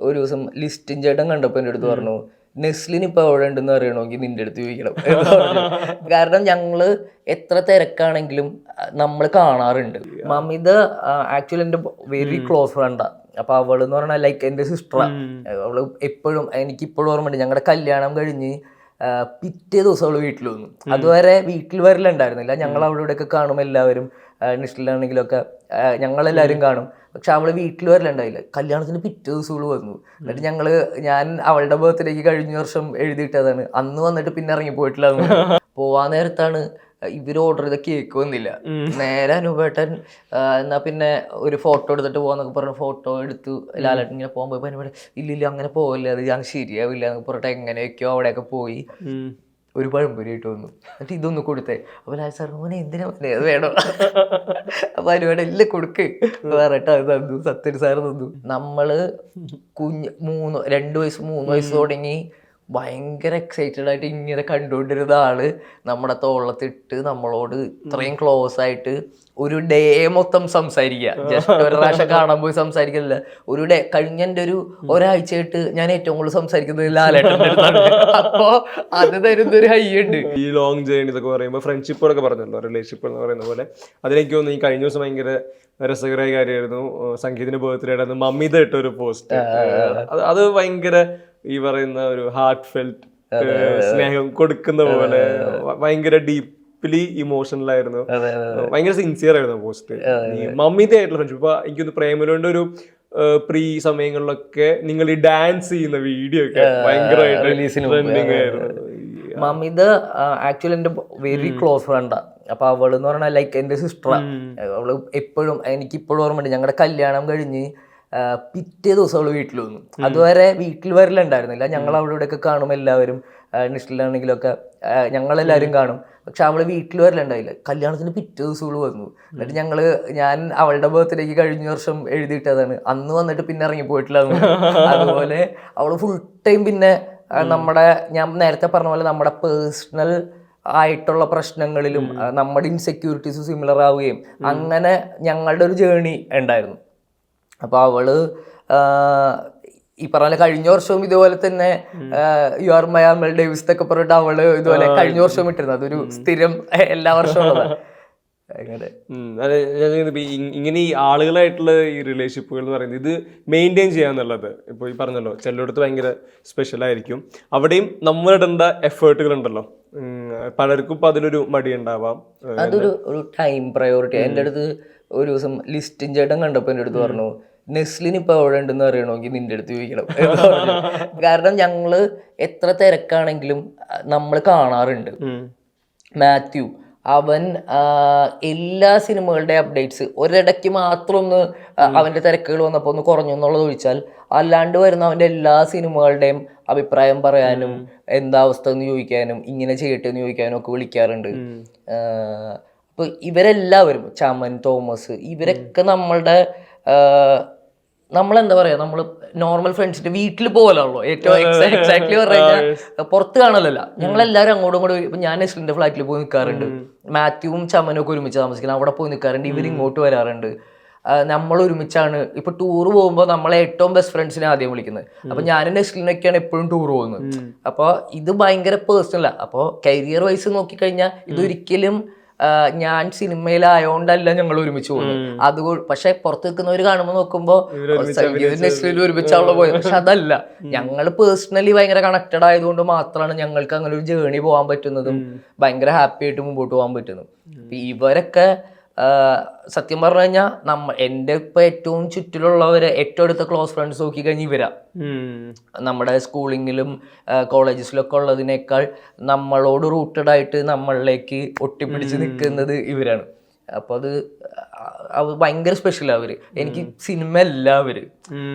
ഒരു ദിവസം ലിസ്റ്റിൻ ചേട്ടൻ കണ്ടപ്പോൾ എൻ്റെ അടുത്ത് പറഞ്ഞു, നെസ്ലിൻ ഇപ്പൊ എവിടെ ഉണ്ടെന്ന് അറിയണമെങ്കിൽ നിന്റെ അടുത്ത് ചോദിക്കണം എന്ന് പറഞ്ഞു. കാരണം ഞങ്ങള് എത്ര തിരക്കാണെങ്കിലും നമ്മൾ കാണാറുണ്ട്. മമിത ആക്ച്വലി എൻ്റെ വെരി ക്ലോസ് ഫ്രണ്ടാ. അപ്പൊ അവള് എന്ന് പറഞ്ഞാൽ ലൈക്ക് എൻ്റെ സിസ്റ്ററാ. അവള് എപ്പോഴും, എനിക്കിപ്പോഴും ഓർമ്മയുണ്ട്, ഞങ്ങളുടെ കല്യാണം കഴിഞ്ഞ് പിറ്റേ ദിവസം അവള് വീട്ടിൽ വന്നു. അതുവരെ വീട്ടിൽ വരലുണ്ടായിരുന്നില്ല. ഞങ്ങൾ അവിടെ ഇവിടെയൊക്കെ കാണും, എല്ലാവരും നിഷ്ഠിലാണെങ്കിലൊക്കെ ഞങ്ങളെല്ലാവരും കാണും. പക്ഷെ അവള് വീട്ടിൽ വരലുണ്ടായില്ല. കല്യാണത്തിന് പിറ്റേ ദിവസം അവള് വന്നു. എന്നിട്ട് ഞാൻ അവളുടെ ബർത്ത്ഡേക്ക് കഴിഞ്ഞ വർഷം എഴുതിയിട്ടതാണ്. അന്ന് വന്നിട്ട് പിന്നെ ഇറങ്ങി പോയിട്ടില്ല. പോവാൻ നേരത്താണ് ഇവര് ഓർഡർ ചെയ്ത കേക്ക് വന്നില്ല. നേരെ അനുപേട്ടൻ എന്നാ പിന്നെ ഒരു ഫോട്ടോ എടുത്തിട്ട് പോവാന്നൊക്കെ പറഞ്ഞു ഫോട്ടോ എടുത്തു. ലാലേട്ടൻ ഇങ്ങനെ പോകാൻ പോയപ്പോ അനുപേട്ടൻ ഇല്ലില്ല അങ്ങനെ പോകല്ലേ, അത് ഞാൻ ശരിയാവില്ല എന്നൊക്കെ പറഞ്ഞിട്ട് എങ്ങനെയൊക്കെയോ അവിടെയൊക്കെ പോയി ഒരു പഴംപൊരിയായിട്ട് വന്നു. എന്നിട്ട് ഇതൊന്ന് കൊടുത്തേ. അപ്പൊ ലാൽ സാർ മോനെ എന്തിനാ മോനെ അത് വേണോ? അപ്പൊ അനുപേട്ടൻ ഇല്ല കൊടുക്ക് പറഞ്ഞിട്ട് അത് തന്നു. സത്യൻ സാർ തന്നു. നമ്മള് 2 വയസ്സ് 3 വയസ്സ് തുടങ്ങി ഭയങ്കര എക്സൈറ്റഡ് ആയിട്ട് ഇങ്ങനെ കണ്ടുകൊണ്ടിരുന്ന ആള് നമ്മുടെ തോളത്തിട്ട് നമ്മളോട് ഇത്രയും ക്ലോസ് ആയിട്ട് ഒരു ഡേ മൊത്തം സംസാരിക്കുക. ജസ്റ്റ് ഒരു പ്രാവശ്യം കാണാൻ പോയി സംസാരിക്കുന്നില്ല, ഒരു ഡേ. കഴിഞ്ഞ എൻ്റെ ഒരാഴ്ചയായിട്ട് ഞാൻ ഏറ്റവും കൂടുതൽ സംസാരിക്കുന്നത് ലാലേട്ടൻ്റെ അടുത്താണ്. അപ്പോ അത് തരുന്നൊരു ഹൈ ഉണ്ട്. ഈ ലോങ് ജേർണി എന്നൊക്കെ പറയുമ്പോൾ ഫ്രണ്ട്ഷിപ്പുകളൊക്കെ പറഞ്ഞല്ലോ, റിലേഷൻഷിപ്പ് എന്ന് പറയുന്ന പോലെ. അതിലേക്ക് തോന്നുന്നു ഈ കഴിഞ്ഞ ദിവസം ഭയങ്കര രസകരമായ കാര്യമായിരുന്നു. സംഗീതിന്റെ ബർത്ത്ഡേ ആയിരുന്നു, മമിത ഇട്ട ഒരു പോസ്റ്റ്. അത് ഭയങ്കര ഈ പറയുന്ന ഒരു ഹാർട്ട് ഫെൽറ്റ് സ്നേഹം കൊടുക്കുന്ന പോലെ ഭയങ്കര ഡീപ്ലി ഇമോഷണൽ ആയിരുന്നു, ഭയങ്കര സിൻസിയർ ആയിരുന്നു പോസ്റ്റ്. ഈ മമ്മിയുടെ ആയിട്ടുള്ള ഫ്രണ്ട്ഷിപ്പ് ഇപ്പൊ എനിക്കൊന്ന് പ്രേമലുണ്ട് ഒരു പ്രീ സമയങ്ങളിലൊക്കെ നിങ്ങൾ ഈ ഡാൻസ് ചെയ്യുന്ന വീഡിയോ ഒക്കെ ഭയങ്കരമായിട്ട് ട്രെൻഡിങ് ആയിരുന്നു. മമിത ആക്ച്വലി എൻ്റെ വെരി ക്ലോസ് ഫ്രണ്ടാ. അപ്പൊ അവള് എന്ന് പറഞ്ഞാൽ ലൈക്ക് എൻ്റെ സിസ്റ്ററാ. അവള് എപ്പോഴും, എനിക്കിപ്പോഴും ഓർമ്മയുണ്ട്, ഞങ്ങളുടെ കല്യാണം കഴിഞ്ഞ് പിറ്റേ ദിവസം അവള് വീട്ടിൽ വന്നു. അതുവരെ വീട്ടിൽ വരലുണ്ടായിരുന്നില്ല. ഞങ്ങൾ അവിടെ ഇവിടെയൊക്കെ കാണും, എല്ലാവരും നിഷ്ഠിലാണെങ്കിലൊക്കെ ഞങ്ങളെല്ലാവരും കാണും. പക്ഷെ അവള് വീട്ടിൽ വരലുണ്ടായില്ല. കല്യാണത്തിന് പിറ്റേ ദിവസം അവള് വന്നു. എന്നിട്ട് ഞാൻ അവളുടെ ബർത്ത്ഡേക്ക് കഴിഞ്ഞ വർഷം എഴുതിയിട്ടതാണ്. അന്ന് വന്നിട്ട് പിന്നെ ഇറങ്ങി പോയിട്ടില്ല. അതുപോലെ അവള് ഫുൾ ടൈം പിന്നെ ഞാൻ നേരത്തെ പറഞ്ഞ പോലെ നമ്മുടെ പേഴ്സണൽ ആയിട്ടുള്ള പ്രശ്നങ്ങളിലും നമ്മുടെ ഇൻസെക്യൂരിറ്റീസ് സിമിലർ ആവുകയും അങ്ങനെ ഞങ്ങളുടെ ഒരു ജേണി ഉണ്ടായിരുന്നു. അപ്പൊ അവള് ഈ പറഞ്ഞ കഴിഞ്ഞ വർഷവും ഇതുപോലെ തന്നെ you are my Amal Davis എന്നൊക്കെ പറഞ്ഞിട്ട് അവള് ഇതുപോലെ കഴിഞ്ഞ വർഷവും ഇട്ടിരുന്നു. അതൊരു സ്ഥിരം എല്ലാ വർഷവും ഉള്ളതാണ്. ഇങ്ങനെ ഈ ആളുകളായിട്ടുള്ള ഈ റിലേഷൻഷിപ്പുകൾ എന്ന് പറയുന്നത് ഇത് മെയിൻറ്റെയിൻ ചെയ്യാന്നുള്ളത് ഇപ്പോൾ ഈ പറഞ്ഞല്ലോ ചിലയിടത്ത് ഭയങ്കര സ്പെഷ്യൽ ആയിരിക്കും. അവിടെയും നമ്മളിടേണ്ട എഫേർട്ടുകൾ ഉണ്ടല്ലോ, പലർക്കും ഇപ്പം അതിലൊരു മടി ഉണ്ടാവാം. ഒരു ടൈം പ്രയോറിറ്റി. എൻ്റെ അടുത്ത് ഒരു ദിവസം ലിസ്റ്റിൻ ചേട്ടൻ കണ്ടപ്പോൾ എൻ്റെ അടുത്ത് പറഞ്ഞു, നെസ്ലിൻ ഇപ്പൊ എവിടെ ഉണ്ടെന്ന് അറിയണമെങ്കിൽ നിന്റെ അടുത്ത് ചോദിക്കണം എന്ന് പറഞ്ഞു. കാരണം ഞങ്ങള് എത്ര തിരക്കാണെങ്കിലും നമ്മൾ കാണാറുണ്ട്. മാത്യു അവൻ എല്ലാ സിനിമകളുടെ അപ്ഡേറ്റ്സ് ഒരിടയ്ക്ക് മാത്രം ഒന്ന് അവന്റെ തിരക്കുകൾ വന്നപ്പോൾ ഒന്ന് കുറഞ്ഞു എന്നുള്ളത് ഒഴിച്ചാൽ അല്ലാണ്ട് വരുന്ന അവന്റെ എല്ലാ സിനിമകളുടെയും അഭിപ്രായം പറയാനും എന്താ അവസ്ഥ എന്ന് ചോദിക്കാനും ഇങ്ങനെ ചെയ്യട്ടെ എന്ന് ചോദിക്കാനും ഒക്കെ വിളിക്കാറുണ്ട്. അപ്പൊ ഇവരെല്ലാവരും, ചമൻ, തോമസ്, ഇവരൊക്കെ നമ്മളെന്താ പറയാ, നമ്മള് നോർമൽ ഫ്രണ്ട്സിന്റെ വീട്ടിൽ പോകലാണല്ലോ ഏറ്റവും എക്സാക്ട്ലി പറഞ്ഞു കഴിഞ്ഞാൽ. പുറത്ത് കാണലല്ല, ഞങ്ങളെല്ലാവരും അങ്ങോട്ടും ഇങ്ങോട്ടും. ഇപ്പൊ ഞാൻ നെസ്ലിന്റെ ഫ്ലാറ്റിൽ പോയി നിൽക്കാറുണ്ട്, മാത്യുവും ചമനും ഒക്കെ ഒരുമിച്ച് താമസിക്കുന്നത്, അവിടെ പോയി നിൽക്കാറുണ്ട്, ഇവരിങ്ങോട്ട് വരാറുണ്ട്. നമ്മൾ ഒരുമിച്ചാണ്. ഇപ്പൊ ടൂർ പോകുമ്പോൾ നമ്മളെ ഏറ്റവും ബെസ്റ്റ് ഫ്രണ്ട്സിനെ ആദ്യം വിളിക്കുന്നത്. അപ്പൊ ഞാനും നെസ്ലിനൊക്കെയാണ് എപ്പോഴും ടൂർ പോകുന്നത്. അപ്പൊ ഇത് ഭയങ്കര പേഴ്സണലാ. അപ്പൊ കരിയർ വൈസ് നോക്കിക്കഴിഞ്ഞാൽ ഇതൊരിക്കലും ഞാൻ സിനിമയിലായോണ്ടല്ല ഞങ്ങൾ ഒരുമിച്ച് പോകുന്നത്. പക്ഷെ പുറത്ത് നിൽക്കുന്നവർ കാണുമ്പോൾ നോക്കുമ്പോ നെസ്ലിൽ ഒരുമിച്ചാണല്ലോ പോയത്. പക്ഷെ അതല്ല, ഞങ്ങൾ പേഴ്സണലി ഭയങ്കര കണക്റ്റഡ് ആയതുകൊണ്ട് മാത്രമാണ് ഞങ്ങൾക്ക് അങ്ങനെ ഒരു ജേണി പോകാൻ പറ്റുന്നതും ഭയങ്കര ഹാപ്പി ആയിട്ട് മുമ്പോട്ട് പോകാൻ പറ്റുന്നതും. ഇവരൊക്കെ സത്യം പറഞ്ഞു കഴിഞ്ഞാൽ എൻ്റെ ഇപ്പൊ ഏറ്റവും ചുറ്റിലുള്ളവര് ഏറ്റവും അടുത്ത ക്ലോസ് ഫ്രണ്ട്സ് നോക്കി കഴിഞ്ഞാൽ ഇവരാ. നമ്മുടെ സ്കൂളിങ്ങിലും കോളേജസിലൊക്കെ ഉള്ളതിനേക്കാൾ നമ്മളോട് റൂട്ടഡ് ആയിട്ട് നമ്മളിലേക്ക് ഒട്ടിപ്പിടിച്ച് നിൽക്കുന്നത് ഇവരാണ്. അപ്പൊ അത് ഭയങ്കര സ്പെഷ്യലാണ് അവര്. എനിക്ക് സിനിമ അല്ല അവര്,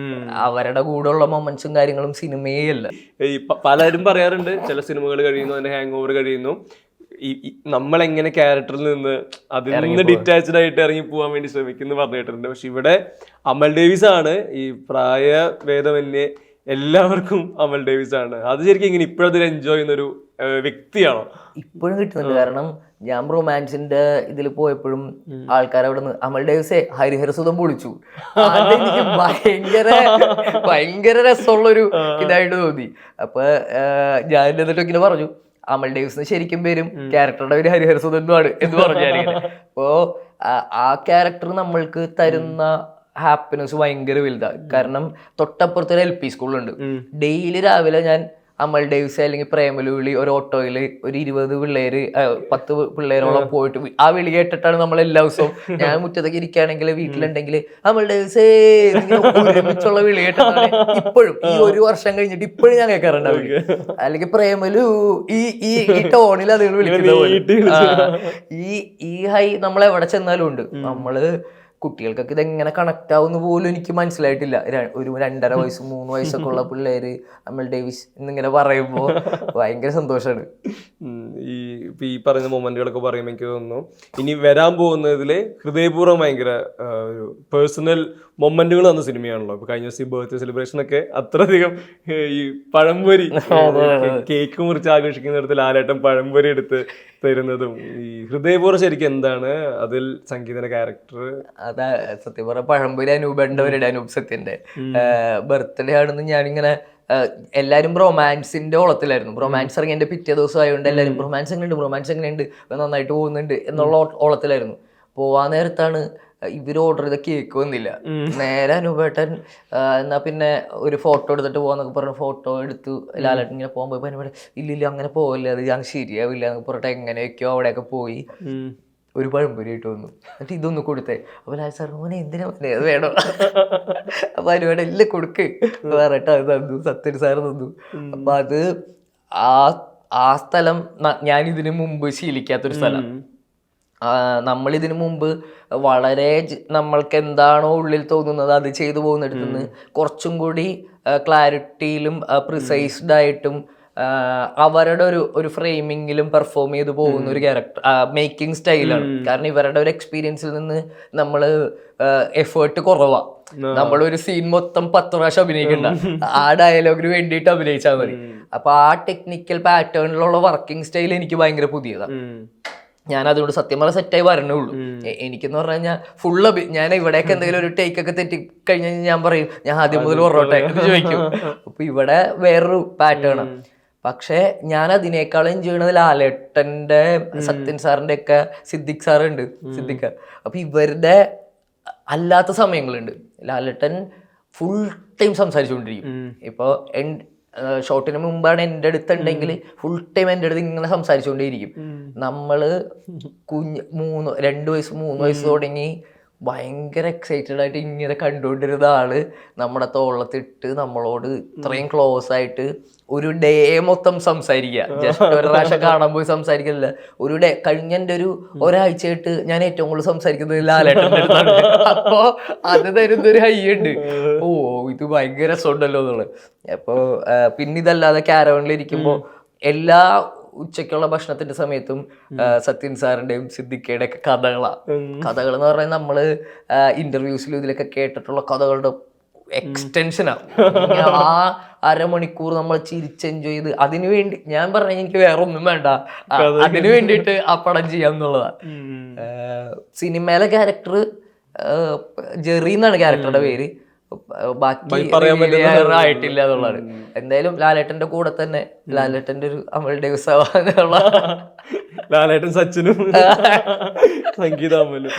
അവരുടെ കൂടെ ഉള്ള മൊമെന്റ്സും കാര്യങ്ങളും സിനിമയേ അല്ല. പലരും പറയാറുണ്ട് ചില സിനിമകൾ കഴിയുന്നു, അതിന്റെ ഹാങ് ഓവർ കഴിയുന്നു, നമ്മളെങ്ങനെ ക്യാരക്ടറിൽ നിന്ന് അതിൽ നിന്ന് ഡിറ്റാച്ച്ഡ് ആയിട്ട് ഇറങ്ങി പോകാൻ വേണ്ടി ശ്രമിക്കുന്നു പറഞ്ഞിട്ടുണ്ട്. പക്ഷെ ഇവിടെ അമൽ ഡേവിസ് ആണ് ഈ പ്രായഭേദമന്യേ എല്ലാവർക്കും അമൽ ഡേവിസ് ആണ്. അത് ശരിക്കും ഇങ്ങനെ ഇപ്പോഴതിൽ എൻജോയ് ചെയ്യുന്നൊരു വ്യക്തിയാണോ? ഇപ്പോഴും കിട്ടുന്നുണ്ട്. കാരണം ഞാൻ റൊമാൻസിന്റെ ഇതിൽ പോയപ്പോഴും ആൾക്കാർ അവിടെ നിന്ന് അമൽ ഡേവിസെ ഹരിഹരസുതം പൊളിച്ചു, അതെനിക്ക് ഭയങ്കര രസമുള്ളൊരു ഇതായിട്ട് തോന്നി. അപ്പൊ ഞാൻ എന്നിട്ട് ഇങ്ങനെ പറഞ്ഞു, അമൽ ഡേവിസിന് ശരിക്കും പേരും ക്യാരക്ടറുടെ പേര് ഹരിഹരസുതനുമാണ് എന്ന് പറഞ്ഞു ഞാനിങ്ങനെ. അപ്പോ ആ ക്യാരക്ടർ നമ്മൾക്ക് തരുന്ന ഹാപ്പിനെസ് ഭയങ്കര വലുതാണ്. കാരണം തൊട്ടപ്പുറത്തൊരു LP സ്കൂളുണ്ട്. ഡെയിലി രാവിലെ ഞാൻ അമൽ ഡേവിസ് അല്ലെങ്കിൽ പ്രേമലു വിളി ഒരു ഓട്ടോയിൽ ഒരു 20 പിള്ളേര് 10 പിള്ളേരോളം പോയിട്ട് ആ വിളി കേട്ടിട്ടാണ് നമ്മൾ എല്ലാ ദിവസവും, ഞാൻ മുറ്റത്തേക്ക് ഇരിക്കുകയാണെങ്കിൽ വീട്ടിലുണ്ടെങ്കിൽ അമൽ ഡേവിസേ ഒരുമിച്ചുള്ള വിളി കേട്ടിട്ടാണ് ഇപ്പോഴും ഈ 1 വർഷം കഴിഞ്ഞിട്ട് ഇപ്പോഴും ഞാൻ കേൾക്കാറുണ്ട്. അല്ലെങ്കിൽ പ്രേമലു ഈ ടോണിൽ അതുകൾ വിളിക്കുന്നത് ഈ ഹൈ നമ്മൾ എവിടെ ചെന്നാലും ഉണ്ട്. നമ്മള് കുട്ടികൾക്കൊക്കെ ഇതെങ്ങനെ കണക്ട് ആവുന്ന പോലും എനിക്ക് മനസ്സിലായിട്ടില്ല. ഒരു 2.5 വയസ്സ് 3 വയസ്സൊക്കെ ഉള്ള പിള്ളേര് അമൽ ഡേവിസ് എന്നിങ്ങനെ പറയുമ്പോൾ ഭയങ്കര സന്തോഷമാണ്. ഈ പറഞ്ഞ മൊമെന്റുകളൊക്കെ പറയുമ്പോൾ എനിക്ക് തോന്നുന്നു ഇനി വരാൻ പോകുന്നതില് ഹൃദയപൂർവ്വം ഭയങ്കര ഒരു പേഴ്സണൽ മൊമെന്റുകൾ തന്ന സിനിമയാണല്ലോ. ഇപ്പൊ കഴിഞ്ഞ ദിവസം ബർത്ത്ഡേ സെലിബ്രേഷൻ ഒക്കെ അത്രയധികം ഈ പഴംപൊരി കേക്ക് മുറിച്ച് ആഘോഷിക്കുന്നിടത്ത് ലാലേട്ടൻ പഴംപൊരി എടുത്ത് തരുന്നതും ഈ ഹൃദയപൂർവ്വം ശരിക്കും എന്താണ് അതിൽ സംഗീതയുടെ ക്യാരക്ടർ? അതാ സത്യം പറഞ്ഞ പഴംപൊരി അനൂപേണ്ടവരുടെ അനൂപ് സത്യന്റെ ബർത്ത്ഡേ ആണെന്ന് ഞാനിങ്ങനെ എല്ലാരും റൊമാൻസിന്റെ ഓളത്തിലായിരുന്നു. റൊമാൻസ് ഇറങ്ങി എന്റെ പിറ്റേ ദിവസം ആയതുകൊണ്ട് എല്ലാരും റൊമാൻസ് എങ്ങനെയുണ്ട് നന്നായിട്ട് പോകുന്നുണ്ട് എന്നുള്ള ഓളത്തിലായിരുന്നു. പോവാൻ നേരത്താണ് ഇവര് ഓർഡർ ചെയ്ത കേക്ക് വന്നില്ല. നേരെ അനൂപേട്ടൻ എന്നാ പിന്നെ ഒരു ഫോട്ടോ എടുത്തിട്ട് പോവാന്നൊക്കെ പറഞ്ഞ ഫോട്ടോ എടുത്തു. ലാലേട്ടൻ ഇങ്ങനെ പോകാൻ പോയി പറഞ്ഞ ഇല്ലില്ല അങ്ങനെ പോവില്ല, അത് ഞാൻ ശരിയാവില്ല എന്നൊക്കെ പറഞ്ഞിട്ട് എങ്ങനെയൊക്കെയോ അവിടെയൊക്കെ പോയി ഒരു പഴംപൊരി ആയിട്ട് വന്നു. എന്നിട്ട് ഇതൊന്ന് കൊടുത്തേ. അപ്പൊ ലാൽ സാർ മോനെ എന്തിനാ മോനെ അത് വേണോ? അപ്പൊ അനുവേടെ എല്ലാം കൊടുക്ക് പറഞ്ഞിട്ട് അത് തന്നു. സത്യൻ സാർ തന്നു. അപ്പൊ അത് ആ സ്ഥലം ഞാൻ ഇതിനു മുമ്പ് ശീലിക്കാത്തൊരു സ്ഥലം. നമ്മളിതിനു മുമ്പ് വളരെ നമ്മൾക്ക് എന്താണോ ഉള്ളിൽ തോന്നുന്നത് അത് ചെയ്തു പോകുന്നിടത്ത് നിന്ന് കുറച്ചും കൂടി ക്ലാരിറ്റിയിലും പ്രിസൈസ്ഡ് ആയിട്ടും അവരുടെ ഒരു ഫ്രെയിമിങ്ങിലും പെർഫോം ചെയ്ത് പോകുന്ന ഒരു ക്യാരക്ടർ മേക്കിംഗ് സ്റ്റൈലാണ്. കാരണം ഇവരുടെ ഒരു എക്സ്പീരിയൻസിൽ നിന്ന് നമ്മൾ എഫേർട്ട് കുറവാ. നമ്മളൊരു സീൻ മൊത്തം 10 പ്രാവശ്യം അഭിനയിക്കണ്ട, ആ ഡയലോഗിന് വേണ്ടിയിട്ട് അഭിനയിച്ചാൽ മതി. അപ്പൊ ആ ടെക്നിക്കൽ പാറ്റേണിലുള്ള വർക്കിംഗ് സ്റ്റൈൽ എനിക്ക് ഭയങ്കര പുതിയതാണ്. ഞാൻ അതുകൊണ്ട് സത്യം പറഞ്ഞാൽ സെറ്റായി വരണേ ഉള്ളൂ. എനിക്കെന്ന് പറഞ്ഞു കഴിഞ്ഞാൽ ഫുള്ള് ഞാൻ ഇവിടെയൊക്കെ എന്തെങ്കിലും ഒരു ടേക്കൊക്കെ തെറ്റി കഴിഞ്ഞാൽ ഞാൻ പറയും ഞാൻ ആദ്യം മുതൽ പറഞ്ഞോട്ടെ എന്ന് ചോദിക്കും. അപ്പൊ ഇവിടെ വേറൊരു പാറ്റേൺ. പക്ഷെ ഞാൻ അതിനേക്കാളും ചെയ്യണത് ലാലേട്ടന്റെ സത്യൻ സാറിന്റെ ഒക്കെ സിദ്ദിഖ് സാറുണ്ട്, സിദ്ദിഖ്. അപ്പൊ ഇവരുടെ അല്ലാത്ത സമയങ്ങളുണ്ട്. ലാലേട്ടൻ ഫുൾ ടൈം സംസാരിച്ചുകൊണ്ടിരിക്കും. ഇപ്പൊ ഷോട്ടിന് മുമ്പാണ് എൻ്റെ അടുത്തുണ്ടെങ്കിൽ ഫുൾ ടൈം എൻ്റെ അടുത്ത് ഇങ്ങനെ സംസാരിച്ചുകൊണ്ടേയിരിക്കും. നമ്മള് 2 വയസ്സ് 3 വയസ്സ് തുടങ്ങി ഭയങ്കര എക്സൈറ്റഡ് ആയിട്ട് ഇങ്ങനെ കണ്ടുകൊണ്ടിരുന്ന ആള് നമ്മുടെ തോളത്തിട്ട് നമ്മളോട് ഇത്രയും ക്ലോസ് ആയിട്ട് ഒരു ഡേ മൊത്തം സംസാരിക്കുക. ജസ്റ്റ് ഒരു പ്രാവശ്യം കാണാൻ പോയി സംസാരിക്കുന്നില്ല, ഒരു ഡേ. കഴിഞ്ഞ എൻ്റെ ഒരാഴ്ചയായിട്ട് ഞാൻ ഏറ്റവും കൂടുതൽ സംസാരിക്കുന്നത് ലാലേട്ടൻ്റെ അടുത്താണ്. അപ്പോ അത് തരുന്നൊരു ഹൈ ഉണ്ട്. ഓ ഇത് ഭയങ്കര രസമുണ്ടല്ലോ എന്നുള്ളത്. അപ്പോ പിന്നെ ഇതല്ലാതെ കാരവണിൽ ഇരിക്കുമ്പോ എല്ലാ ഉച്ചയ്ക്കുള്ള ഭക്ഷണത്തിന്റെ സമയത്തും സത്യൻ സാറിന്റെയും സിദ്ദിഖയുടെ ഒക്കെ കഥകൾ എന്ന് പറഞ്ഞാൽ നമ്മള് ഇന്റർവ്യൂസിലും ഇതിലൊക്കെ കേട്ടിട്ടുള്ള കഥകളുടെ എക്സ്റ്റൻഷനാണ്. ആ അരമണിക്കൂർ നമ്മൾ ചിരിച്ച് എൻജോയ് ചെയ്ത് അതിനു വേണ്ടി ഞാൻ പറഞ്ഞ എനിക്ക് വേറെ ഒന്നും വേണ്ട, അതിനു വേണ്ടിയിട്ട് ആ പടം ചെയ്യാന്നുള്ളതാണ്. സിനിമയിലെ ക്യാരക്ടർ ജെറി എന്നാണ് ക്യാരക്ടറുടെ പേര്. ബാക്കി ആയിട്ടില്ല എന്നുള്ളതാണ്. എന്തായാലും ലാലേട്ടന്റെ കൂടെ തന്നെ ലാലേട്ടന്റെ ഒരു അമൽ ഡേവിസ് ആവാനുള്ള ലാലേട്ടൻ സച്ചിനും സംഗീത അമലും